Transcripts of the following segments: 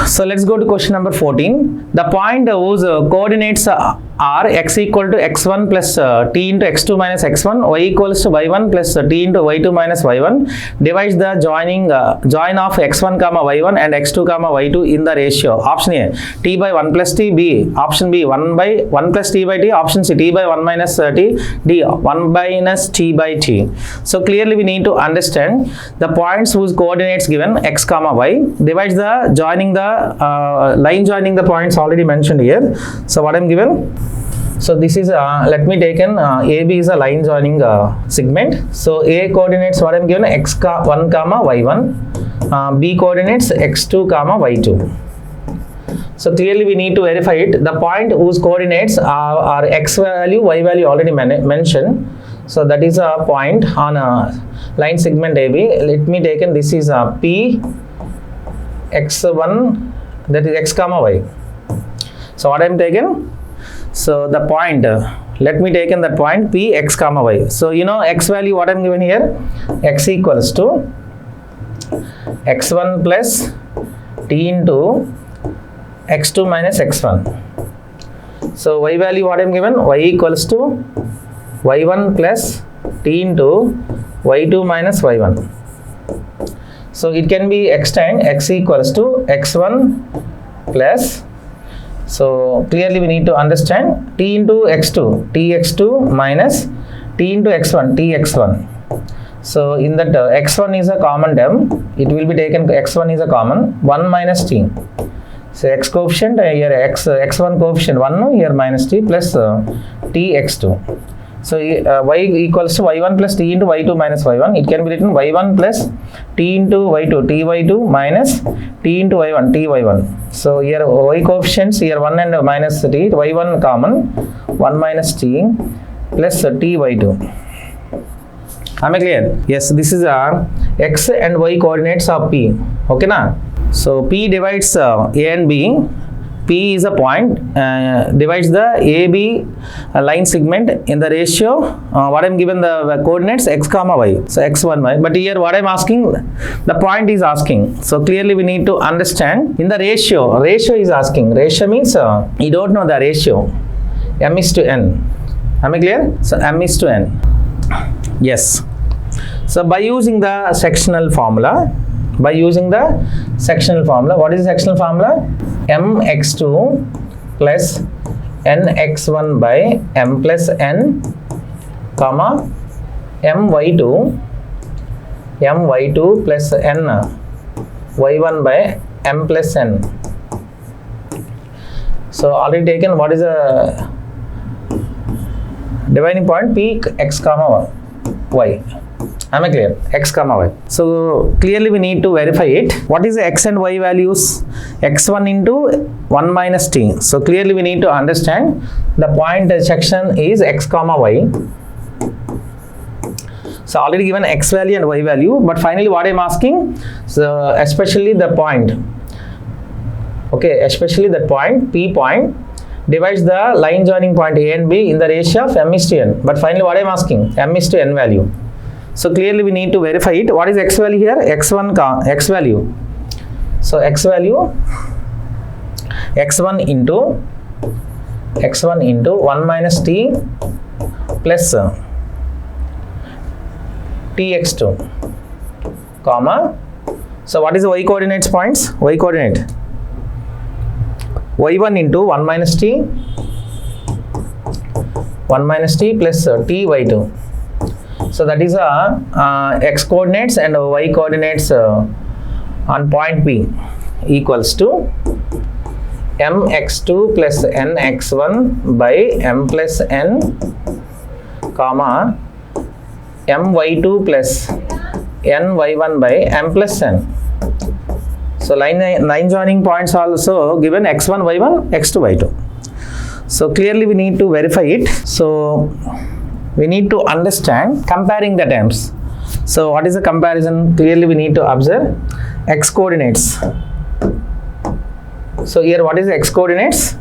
So let's go to question number 14. The point whose coordinates are x equal to x1 plus t into x2 minus x1, y equals to y1 plus t into y2 minus y1 divides the join of x1 comma y1 and x2 comma y2 in the ratio. Option A, t by 1 plus t. B, option B, 1 by 1 plus t by t. Option C, t by 1 minus t. D, 1 minus t by t. So clearly we need to understand the points whose coordinates given x comma y divides the joining the line joining the points already mentioned here. So what I'm given? So this is let me take in AB is a line joining segment. So A coordinates what I'm given x1 comma y1, B coordinates x2 comma y2. So clearly we need to verify it. The point whose coordinates are x value, y value already mentioned. So that is a point on a line segment AB. Let me take in this is P x1, that is x comma y. So what I am taking? So the point, let me take in that point P x comma y. So you know x value what I am given here, x equals to x1 plus t into x2 minus x1. So y value what I am given, y equals to y1 plus t into y2 minus y1. So it can be extend x equals to x1 plus, so clearly we need to understand t into x2, tx2 minus t into x1, tx1. So in that x1 is a common term, it will be taken x1 is a common, 1 minus t. So x coefficient here x1 coefficient 1, here minus t plus tx2. So y equals to y1 plus t into y2 minus y1. It can be written y1 plus t into y2, ty2 minus t into y1, ty1. So here y coefficients here 1 and minus t, y1 common, 1 minus t plus ty2. Am I clear? Yes, this is our x and y coordinates of P. Okay na? So P divides A and B. P is a point, divides the AB line segment in the ratio, what I am given the coordinates x comma y, so x1 y, but here what I am asking, the point is asking. So clearly we need to understand in the ratio is asking, ratio means you don't know the ratio, m is to n. Am I clear? So m is to n. Yes. So by using the sectional formula, what is the sectional formula? mx2 plus nx1 by m plus n, comma my2 plus n y1 by m plus n. So already taken what is the dividing point? P x comma y. Am I clear? X comma y. So clearly we need to verify it. What is the x and y values? x1 into 1 minus t. So clearly we need to understand the point section is x comma y. So already given x value and y value, but finally what I am asking, so especially the point, okay, especially that point, P point divides the line joining point A and B in the ratio of m is to n. But finally what I am asking, m is to n value. So clearly we need to verify it. What is x value here? x1 x value. So x value x1 into 1 minus t plus tx2, comma. So what is the y coordinates points? Y coordinate y1 into 1 minus t plus ty2. So that is x coordinates and y coordinates on point P equals to mx2 plus nx1 by m plus n, comma my2 plus ny1 by m plus n. So line joining points also given x1 y1 x2 y2. So clearly we need to verify it. So we need to understand comparing the terms. So what is the comparison? Clearly we need to observe x coordinates. So here what is the x coordinates?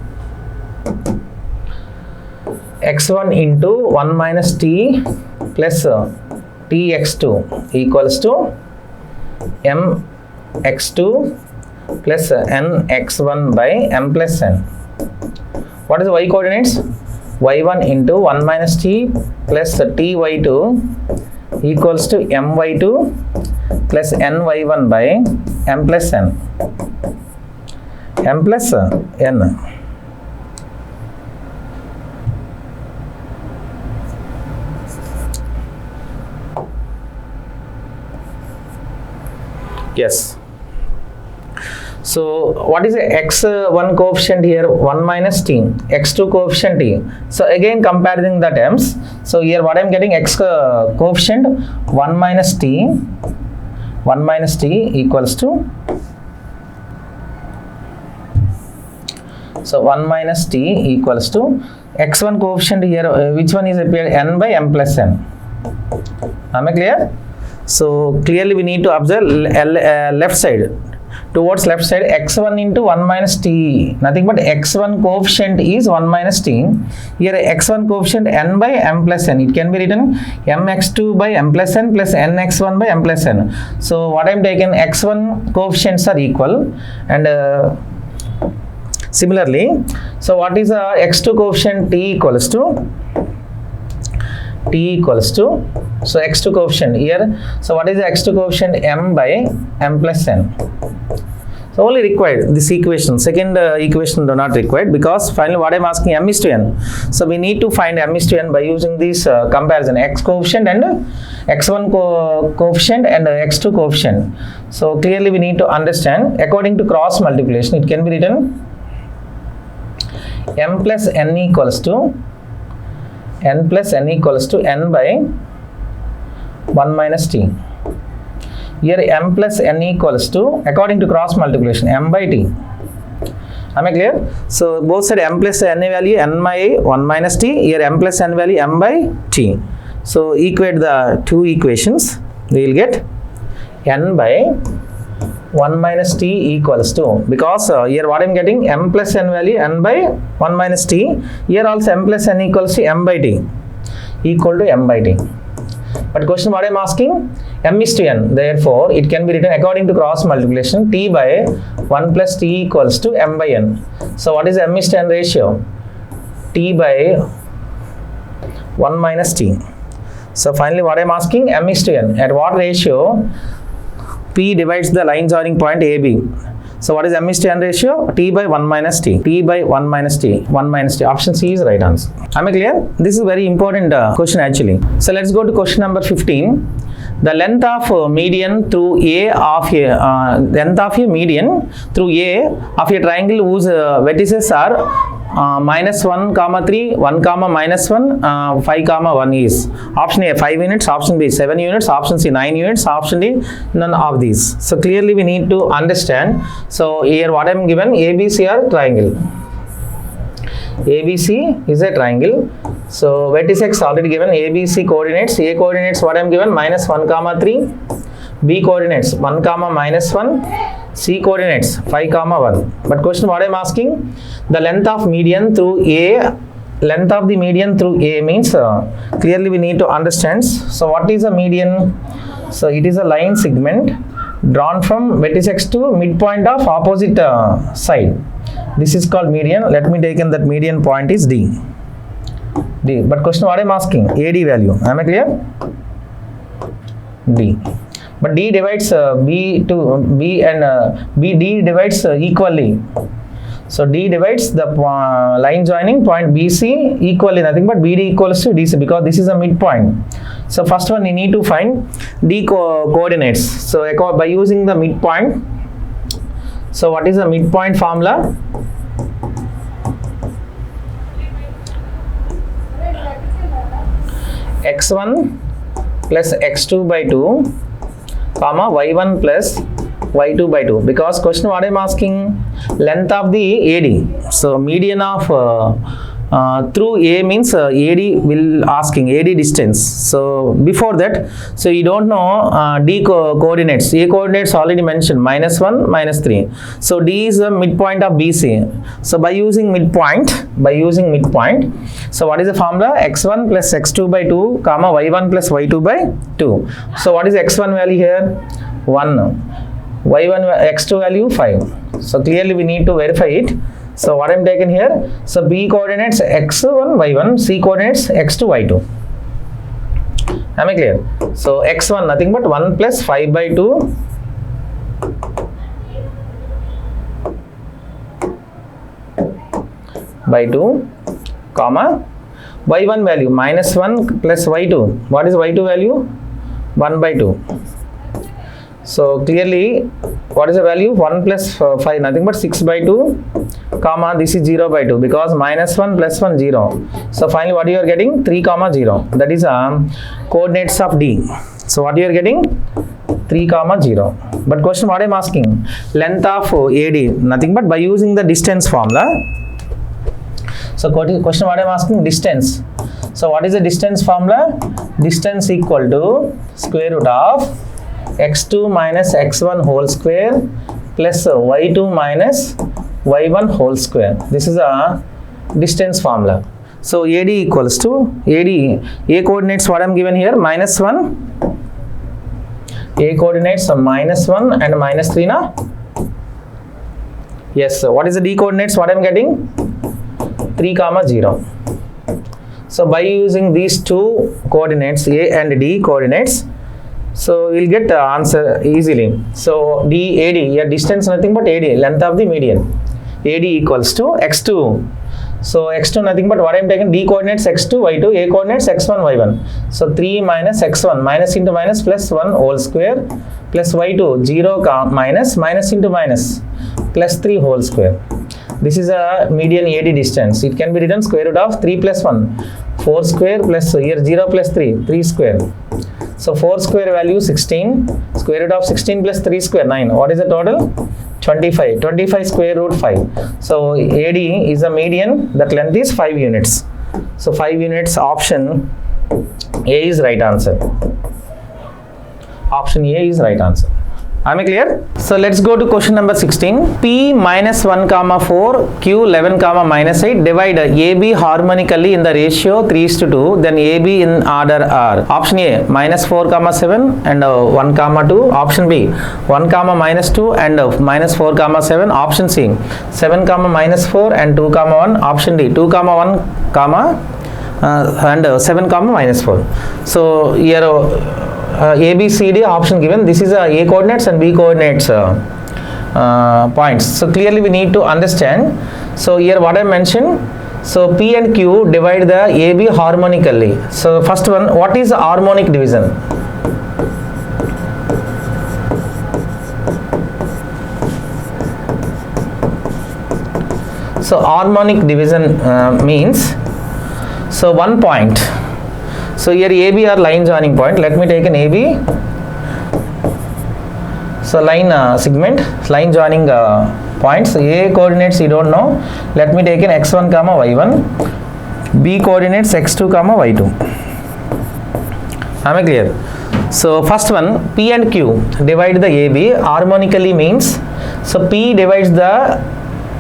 x1 into 1 minus t plus tx2 equals to mx2 plus nx1 by m plus n. What is the y coordinates? y1 into 1 minus t plus ty2 equals to my2 plus ny1 by m plus n. m plus n. Yes. So what is the x1 coefficient here? 1 minus t. x2 coefficient t. So again comparing the terms. So here what I am getting, x coefficient 1 minus t. 1 minus t equals to, so 1 minus t equals to x1 coefficient here, which one is appeared? N by m plus n. Am I clear? So clearly we need to observe left side. Towards left side, x1 into 1 minus t, nothing but x1 coefficient is 1 minus t. Here x1 coefficient n by m plus n. It can be written mx2 by m plus n plus nx1 by m plus n. So what I am taking, x1 coefficients are equal, and similarly, so what is x2 coefficient? T equals to, so x2 coefficient here, so what is the x2 coefficient? M by m plus n. So only required this equation, second equation do not required, because finally what I am asking, m is to n. So we need to find m is to n by using this comparison, x coefficient and x1 coefficient and x2 coefficient. So clearly we need to understand, according to cross multiplication, it can be written m plus n equals to n by 1 minus t. Here m plus n equals to, according to cross multiplication, m by t. Am I clear? So both side m plus n value n by 1 minus t, here m plus n value m by t. So equate the two equations, we will get n by 1 minus t equals to, because here what I am getting, m plus n value n by 1 minus t, here also m plus n equals to m by t, equal to m by t. But question what I am asking, m is to n, therefore it can be written according to cross multiplication, t by 1 plus t equals to m by n. So what is m is to n ratio? T by 1 minus t. So finally what I am asking, m is to n, at what ratio P divides the line joining point AB. So what is m is to n ratio? T by 1 minus t. T by 1 minus t. 1 minus t. Option C is right answer. Am I clear? This is very important question actually. So let's go to question number 15. The length of median through A of a median through A of a triangle whose vertices are minus 1 comma 3, 1 comma minus 1, 5 comma 1 is. Option A 5 units, option B 7 units, option C 9 units, option D none of these. So clearly we need to understand. So here what I am given, ABC are triangle. ABC is a triangle. So vertex x already given, ABC coordinates. A coordinates what I am given, minus 1 comma 3. B coordinates 1 comma minus 1. C coordinates 5 comma 1. But question what I am asking, the length of median through A, length of the median through A means clearly we need to understand. So what is a median? So it is a line segment drawn from vertex x to midpoint of opposite side. This is called median. Let me take in that median point is D. D. But question what I am asking, AD value. Am I clear? D. But D divides B to B and D divides equally. So D divides the line joining point BC equally, nothing but BD equals to DC, because this is a midpoint. So first one we need to find D coordinates. So by using the midpoint, so what is the midpoint formula? x1 plus x2 by 2 comma y1 plus y2 by 2, because question what I am asking, length of the AD. So median of through A means AD will asking AD distance. So before that, so you don't know D coordinates. A coordinates already mentioned, minus 1, minus 3. So D is the midpoint of BC. So by using midpoint, so what is the formula? x1 plus x2 by 2 comma y1 plus y2 by 2. So what is x1 value here? 1. Y1 x2 value 5. So clearly we need to verify it. So what I'm taking here, so B coordinates x1, y1, C coordinates x2, y2. Am I clear? So x1 nothing but 1 plus 5 by 2 by 2, comma, y1 value minus 1 plus y2. What is y2 value? 1 by 2. So clearly, what is the value? 1 plus 5, nothing but 6 by 2, comma, this is 0 by 2, because minus 1 plus 1, 0. So finally, what you are getting? 3, comma, 0. That is coordinates of D. So what you are getting? 3, comma, 0. But question what I am asking? Length of AD, nothing but by using the distance formula. So question what I am asking? Distance. So what is the distance formula? Distance equal to square root of x2 minus x1 whole square plus y2 minus y1 whole square. This is a distance formula. So AD equals to AD, A coordinates what I am given here, minus 1. A coordinates minus 1 and minus 3 na? Yes. What is the D coordinates what I am getting? 3, comma, 0. So by using these two coordinates, A and D coordinates, so we'll get the answer easily. So AD, yeah, distance nothing but AD, length of the median. AD equals to x2. So x2 nothing but what I am taking, D coordinates x2, y2, A coordinates x1, y1. So 3 minus x1, minus into minus plus 1 whole square plus y2, 0, minus, minus into minus plus 3 whole square. This is a median AD distance. It can be written square root of 3 plus 1, 4 square plus here 0 plus 3, 3 square. So 4 square value 16, square root of 16 plus 3 square 9. What is the total? 25. 25 square root 5. So AD is a median, that length is 5 units. So 5 units, option A is right answer. Option A is right answer. Am I clear? So let's go to question number 16. P minus 1 comma 4, Q 11 comma minus 8. Divide AB harmonically in the ratio 3:2. Then AB in order are. Option A minus 4 comma 7 and 1 comma 2. Option B 1 comma minus 2 and minus 4 comma 7. Option C 7 comma minus 4 and 2 comma 1. Option D 2 comma 1 comma and 7 comma minus 4. So here A, B, C, D option given. This is A coordinates and B coordinates points. So clearly we need to understand. So here what I mentioned. So P and Q divide the AB harmonically. So first one, what is harmonic division? So harmonic division means, so one point. So here AB are line joining point. Let me take an AB. So line segment, line joining points. A coordinates you don't know. Let me take an x1 comma y1. B coordinates x2 comma y2. Am I clear? So first one, P and Q divide the AB harmonically means, so P divides the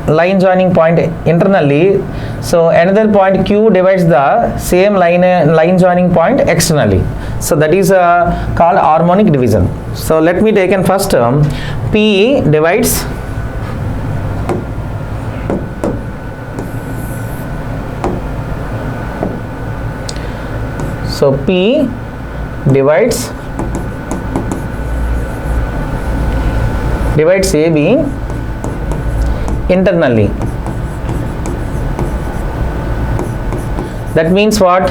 line joining point internally, so another point Q divides the same line joining point externally. So that is called harmonic division. So let me take in first term, P divides P divides AB internally. That means what?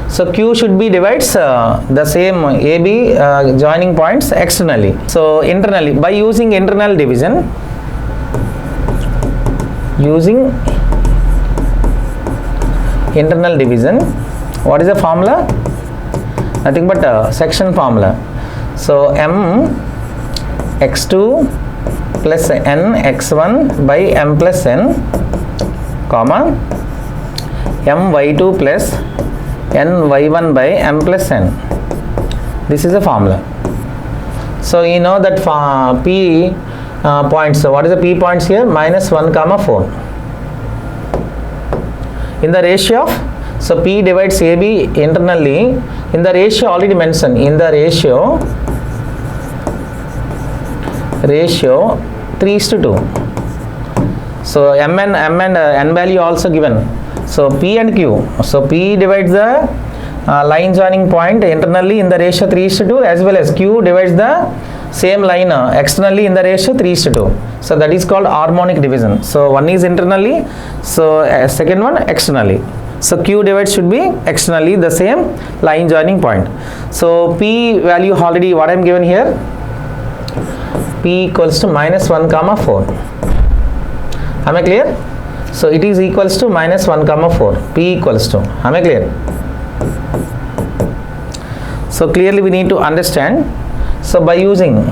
So Q should be divides the same AB joining points externally. So internally, by using internal division, what is the formula? Nothing but section formula. So M x2 plus n x1 by m plus n, comma m y2 plus n y1 by m plus n. This is the formula. So you know that P points. So what is the P points here? Minus 1 comma 4. In the ratio of, so P divides AB internally. In the ratio already mentioned. In the ratio 3:2. So m and n value also given. So P and Q. So P divides the line joining point internally in the ratio 3:2, as well as Q divides the same line externally in the ratio 3:2. So that is called harmonic division. So one is internally, so second one externally. So Q divides should be externally the same line joining point. So P value already what I am given here, P equals to -1, 4. Am I clear? So it is equals to -1, 4. P equals to. Am I clear? So clearly we need to understand. So by using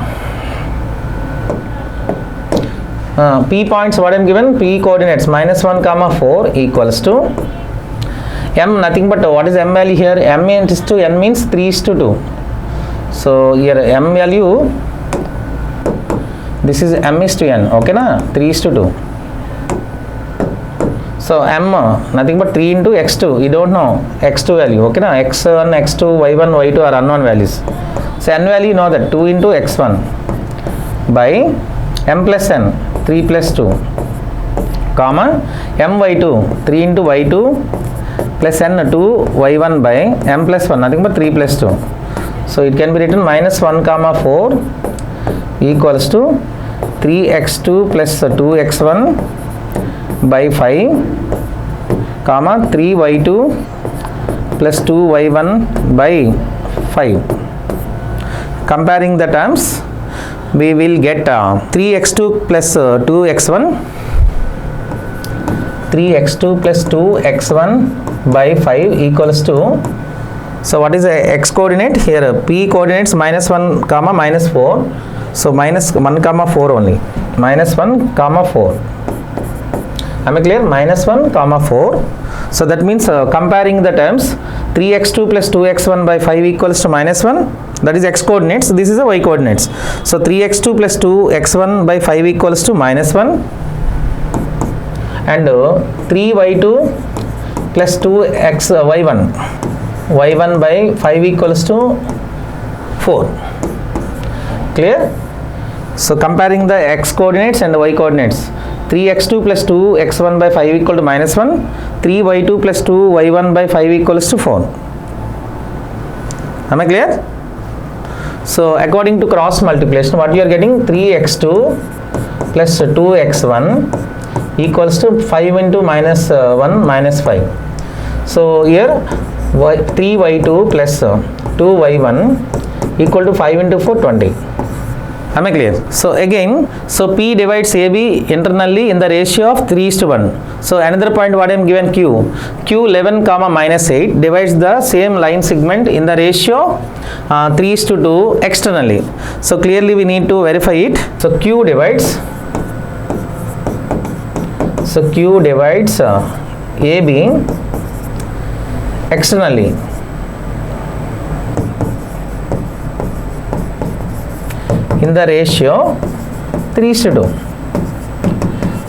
P points what I am given, P coordinates -1, 4 equals to M, nothing but what is M value here? M is to N means 3:2. So here M value, this is M is to N, okay na? 3:2. So M nothing but 3 into x2, you don't know x2 value, okay na? x1, x2, y1, y2 are unknown values. So N value you know that 2 into x1 by M plus N, 3 plus 2, comma M y2, 3 into y2 plus N, 2 y1 by M plus 1, nothing but 3 plus 2. So it can be written -1, 4 equals to 3x2 plus 2x1 by 5, comma 3y2 plus 2y1 by 5. Comparing the terms, we will get 3x2 plus 2x1, 3x2 plus 2x1 by 5 equals to, so what is the x coordinate here? P coordinates -1, -4. So -1, 4 only, -1, 4. Am I clear? -1, 4. So that means comparing the terms, 3x2 plus 2x1 by 5 equals to -1. That is x coordinates. This is the y coordinates. So 3x2 plus 2x1 by 5 equals to -1, and 3y2 plus 2y1 by 5 equals to 4. Clear? So comparing the x coordinates and y coordinates, 3x2 plus 2x1 by 5 equal to -1, 3y2 plus 2y1 by 5 equals to 4. Am I clear? So according to cross multiplication, what you are getting, 3x2 plus 2x1 equals to 5 into -1 -5. So here 3y2 plus 2y1 equal to 5 into 4, 20. Am I clear? So again, so P divides AB internally in the ratio of 3:1. So another point what I am given, Q 11, -8 divides the same line segment in the ratio 3:2 externally. So clearly we need to verify it. So Q divides AB externally in the ratio 3:2.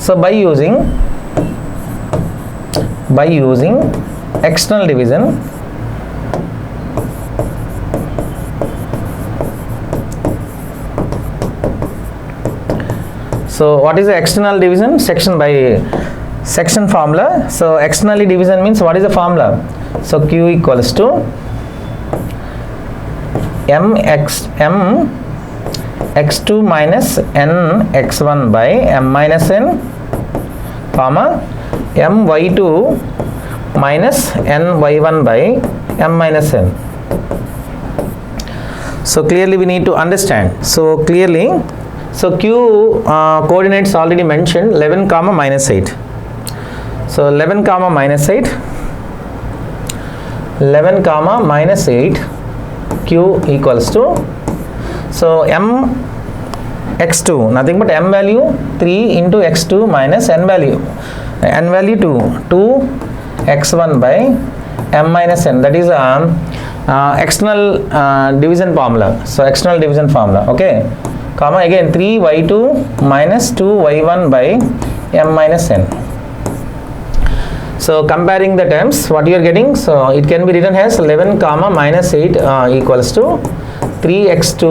So by using external division, so what is the external division? Section by section formula. So externally division means what is the formula? So Q equals to M x2 minus n x1 by m minus n, comma m y2 minus n y1 by m minus n. So clearly we need to understand. So clearly, so Q coordinates already mentioned, 11, -8. So 11, -8, 11, -8, Q equals to, so m x2 nothing but m value 3 into x2 minus n value 2 x1 by m minus n. That is external division formula. So external division formula, okay, comma again 3y2 minus 2y1 by m minus n. So comparing the terms, what you are getting, so it can be written as 11, -8 equals to 3x2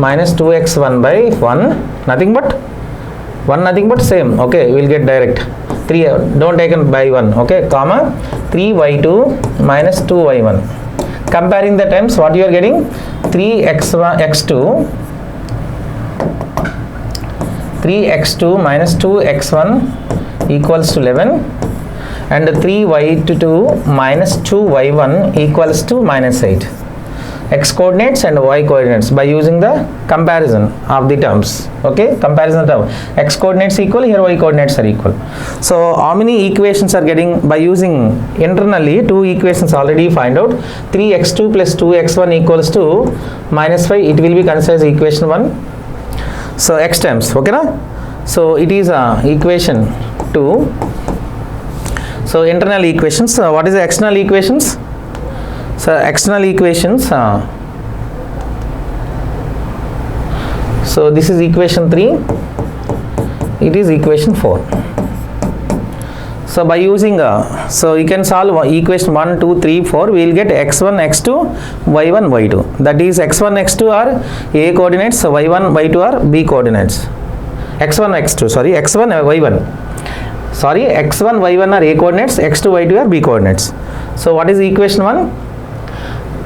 minus 2x1 by 1, nothing but 1 nothing but same, okay, we will get direct 3, don't take by 1, okay, comma 3y2 minus 2y1. Comparing the terms, what you are getting? 3x2 minus 2x1 equals to 11, and 3y2 minus 2y1 equals to minus 8. X coordinates and y coordinates by using the comparison of the terms, okay, comparison term, x coordinates equal, here y coordinates are equal. So how many equations are getting by using internally? 2 equations already find out. 3x2 plus 2x1 equals to minus 5, it will be considered as equation 1. So x terms, okay na? So it is equation 2. So internal equations, what is the external equations? So external equations, so this is equation 3, it is equation 4. So by using, so you can solve equation 1, 2, 3, 4, we will get x1, x2, y1, y2. That is x1, x2 are a coordinates, so y1, y2 are b coordinates. x1, x2, sorry, x1, y1. Sorry, x1, y1 are a coordinates, x2, y2 are b coordinates. So what is equation 1?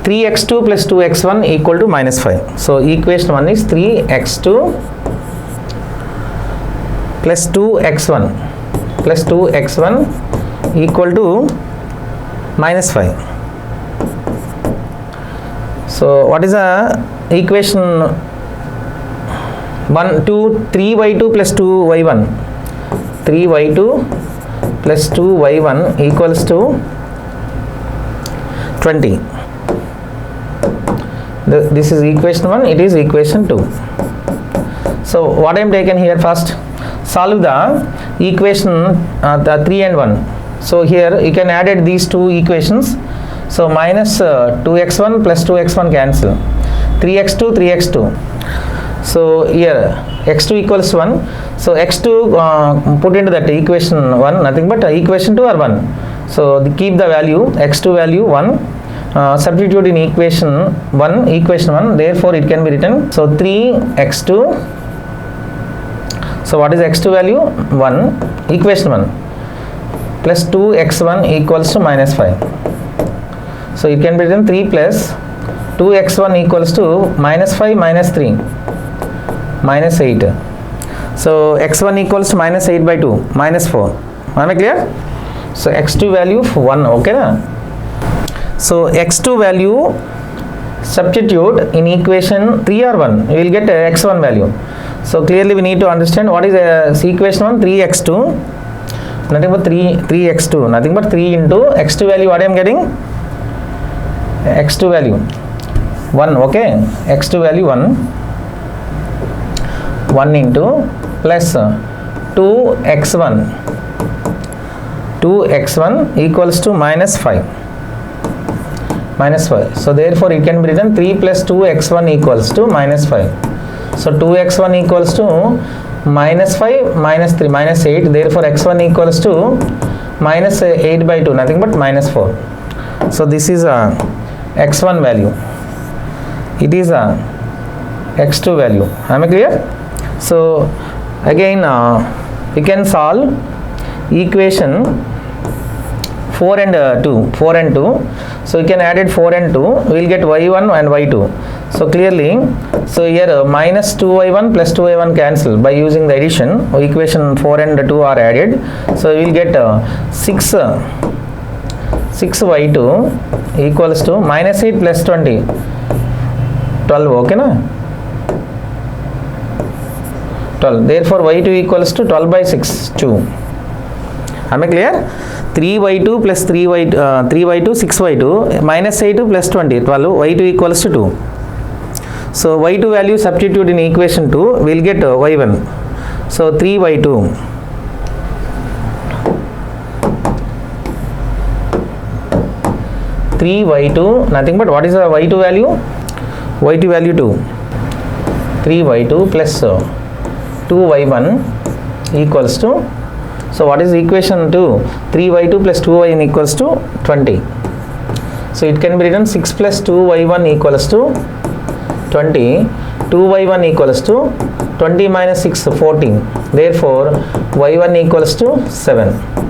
3x2 plus 2x1 equal to minus 5. So equation 1 is 3x2 plus 2x1 plus 2x1 equal to minus 5. So what is the equation 1, 2, 3y2 plus 2y1. 3y2 plus 2y1 equals to 20. This is equation 1, it is equation 2. So what I am taken here first, solve the equation the 3 and 1. So here you can add these 2 equations. So minus 2x1 plus 2x1 cancel. 3x2, 3x2. So here x2 equals 1. So x2 put into that equation 1, nothing but equation 2 or 1. So keep the value, x2 value 1. Substitute in equation 1, therefore it can be written, so 3x2, so what is x2 value? 1, equation 1, plus 2x1 equals to minus 5. So it can be written 3 plus 2x1 equals to minus 5 minus 3, minus 8. So x1 equals to minus 8 by 2, minus 4. Am I clear? So x2 value 1, okay na? So x2 value substitute in equation 3 or 1, we will get x1 value. So clearly we need to understand what is equation 1, 3x2, nothing but 3x2, nothing but 3 into x2 value, what I am getting? x2 value 1, okay, x2 value 1 into plus 2x1 equals to minus 5. So therefore it can be written 3 plus 2x1 equals to minus 5. So 2x1 equals to minus 5 minus 3 minus 8, therefore x1 equals to minus 8 by 2, nothing but minus 4. So this is x1 value, it is x2 value. Am I clear? So again we can solve equation 4 and 2. So you can add it 4 and 2, we will get y1 and y2. So clearly, so here minus 2y1 plus 2y1 cancel by using the addition, equation 4 and 2 are added. So we will get 6y2 equals to minus 8 plus 20, 12, okay na? 12, therefore y2 equals to 12 by 6, 2. Am I clear? 3y2 plus 3y2, 6y2, minus 8 plus 20, 12, y2 equals to 2. So y2 value substitute in equation 2, we will get y1. So 3y2 nothing but what is the y2 value? y2 value 2. 3y2 plus 2y1 equals to, so what is equation 2? 3y2 plus 2y1 equals to 20. So it can be written 6 plus 2y1 equals to 20. 2y1 equals to 20 minus 6 14, therefore y1 equals to 7.